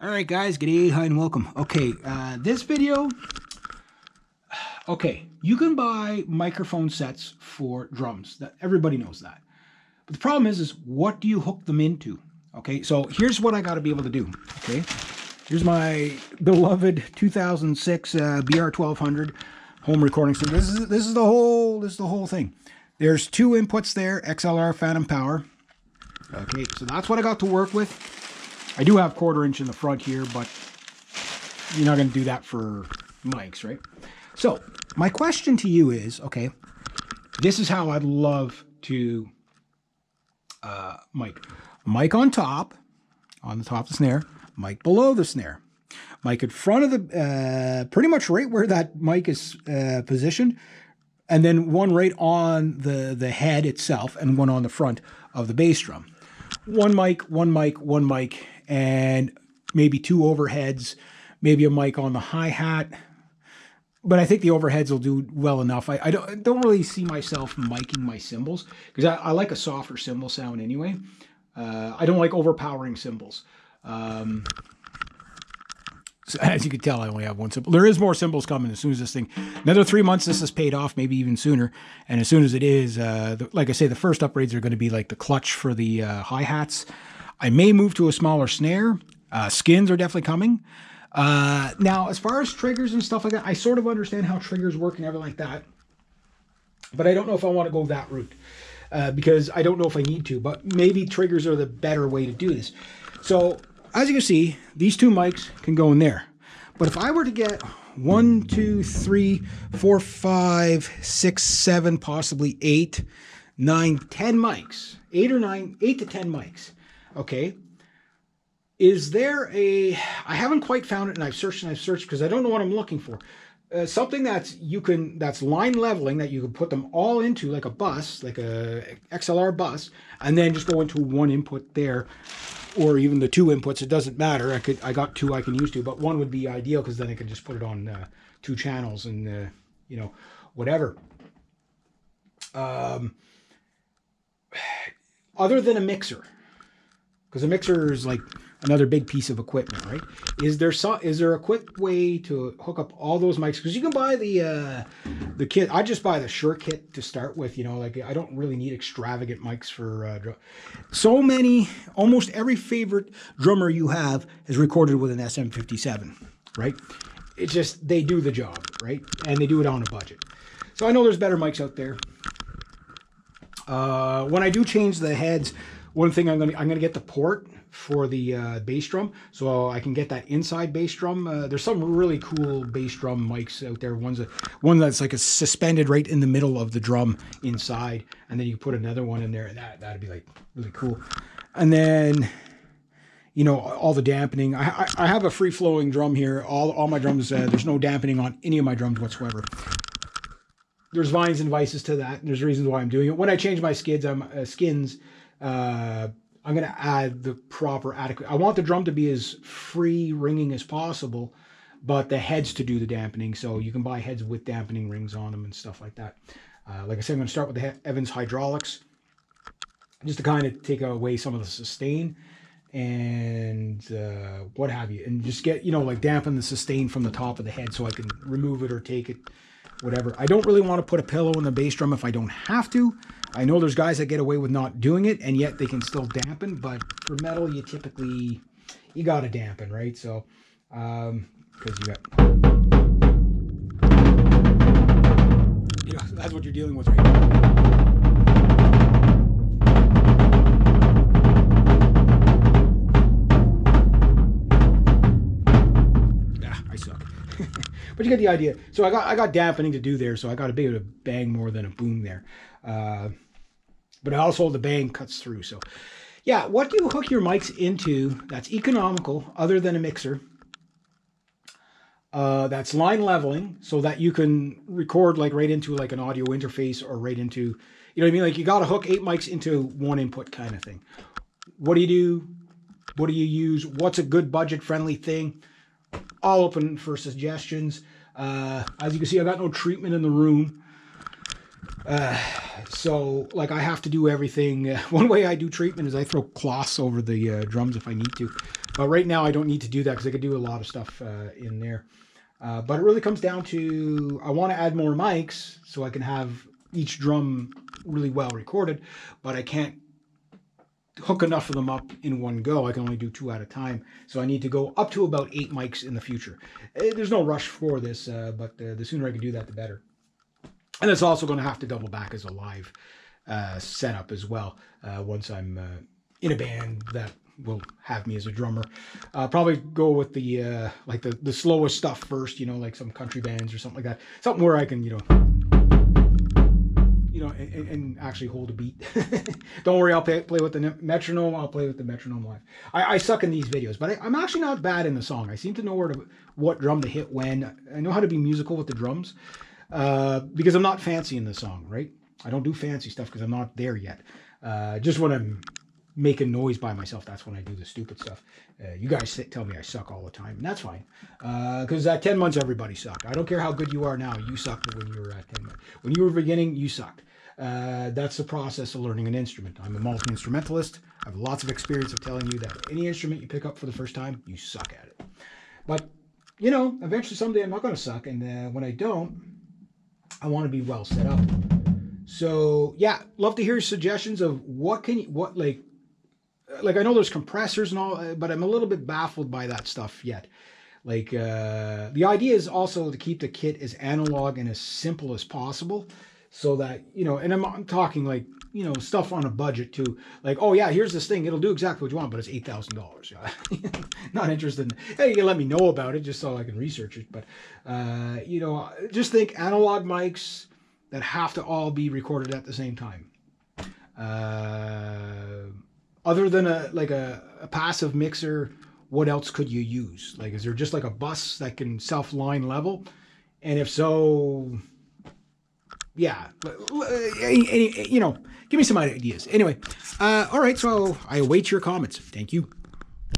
All right, guys, good day, hi, and welcome. Okay, this video, you can buy microphone sets for drums. That everybody knows that. But the problem is what do you hook them into? Okay, so here's what I got to be able to do. Okay, here's my beloved 2006 BR1200 home recording system. This is the whole thing. There's two inputs there, XLR, phantom power. Okay, so that's what I got to work with. I do have 1/4 inch in the front here, but you're not going to do that for mics, right? So my question to you is, okay, this is how I'd love to mic on top, on the top of the snare, mic below the snare, mic in front of the, pretty much right where that mic is positioned, and then one right on the head itself and one on the front of the bass drum. One mic, and maybe two overheads, maybe a mic on the hi-hat. But I think the overheads will do well enough. I don't really see myself miking my cymbals because I like a softer cymbal sound anyway. I don't like overpowering cymbals. So as you can tell, I only have one cymbal. There is more cymbals coming as soon as this thing, another 3 months, this is paid off, maybe even sooner. And as soon as it is, like I say, the first upgrades are going to be like the clutch for the hi-hats. I may move to a smaller snare. Skins are definitely coming. Now, as far as triggers and stuff like that, I sort of understand how triggers work and everything like that. But I don't know if I want to go that route because I don't know if I need to. But maybe triggers are the better way to do this. So as you can see, these two mics can go in there. But if I were to get 1, 2, 3, 4, 5, 6, 7, possibly 8, 9, 10 mics, 8 to 10 mics, okay, is there a, I haven't quite found it, and I've searched because I don't know what I'm looking for. Something that's line leveling that you can put them all into, like a bus, like a XLR bus, and then just go into one input there, or even the two inputs. It doesn't matter. I got two I can use to, but one would be ideal because then I could just put it on two channels and you know, whatever. Other than a mixer, because a mixer is like another big piece of equipment, right? Is there a quick way to hook up all those mics? Because you can buy the kit. I just buy the Shure kit to start with. You know, like I don't really need extravagant mics for so many. Almost every favorite drummer you have is recorded with an SM57, right? It's just they do the job, right? And they do it on a budget. So I know there's better mics out there. When I do change the heads, one thing I'm gonna get the port for the bass drum, so I can get that inside bass drum. There's some really cool bass drum mics out there. One that's like a suspended right in the middle of the drum inside, and then you put another one in there, and that'd be like really cool. And then, you know, all the dampening. I have a free flowing drum here. All my drums, there's no dampening on any of my drums whatsoever. There's vines and vices to that. There's reasons why I'm doing it. When I change my skins, I'm going to add the proper adequate. I want the drum to be as free ringing as possible, but the heads to do the dampening. So you can buy heads with dampening rings on them and stuff like that. Like I said, I'm going to start with the Evans Hydraulics, just to kind of take away some of the sustain and what have you, and just get, you know, like dampen the sustain from the top of the head so I can remove it or take it, whatever. I don't really want to put a pillow in the bass drum if I don't have to. I know there's guys that get away with not doing it and yet they can still dampen, but for metal you got to dampen, right? So because you know, that's what you're dealing with right now. But you get the idea. So I got dampening to do there, so I got to be able to bang more than a boom there. But also the bang cuts through. So yeah, what do you hook your mics into that's economical other than a mixer? That's line leveling so that you can record like right into like an audio interface or right into, you know what I mean? Like you got to hook 8 mics into one input kind of thing. What do you do? What do you use? What's a good budget friendly thing? All open for suggestions. As you can see, I got no treatment in the room. So like I have to do everything. One way I do treatment is I throw cloths over the drums if I need to. But right now I don't need to do that because I could do a lot of stuff in there. But it really comes down to I want to add more mics so I can have each drum really well recorded, but I can't hook enough of them up in one go. I can only do 2 at a time. So I need to go up to about 8 mics in the future. There's no rush for this, but the sooner I can do that, the better. And it's also going to have to double back as a live setup as well once I'm in a band that will have me as a drummer. Probably go with the like the slowest stuff first, like some country bands or something like that. Something where I can, and actually hold a beat. Don't worry, I'll play with the metronome. I'll play with the metronome live. I suck in these videos, but I'm actually not bad in the song. I seem to know what drum to hit when. I know how to be musical with the drums because I'm not fancy in the song, right? I don't do fancy stuff because I'm not there yet. Just when I'm making noise by myself, that's when I do the stupid stuff. You guys tell me I suck all the time, and that's fine. Because at 10 months, everybody sucked. I don't care how good you are now. You sucked when you were at 10 months. When you were beginning, you sucked. That's the process of learning an instrument. I'm a multi-instrumentalist. I have lots of experience of telling you that any instrument you pick up for the first time, you suck at it. But, eventually someday I'm not going to suck. And when I don't, I want to be well set up. So, yeah, love to hear your suggestions of like I know there's compressors and all, but I'm a little bit baffled by that stuff yet. Like, the idea is also to keep the kit as analog and as simple as possible. So that, and I'm talking like, stuff on a budget too. Like, oh yeah, here's this thing. It'll do exactly what you want, but it's $8,000. Not interested in, hey, you can let me know about it just so I can research it. But, just think analog mics that have to all be recorded at the same time. Other than a passive mixer, what else could you use? Like, is there just like a bus that can self-line level? And if so, yeah, give me some ideas. Anyway, all right, so I await your comments. Thank you.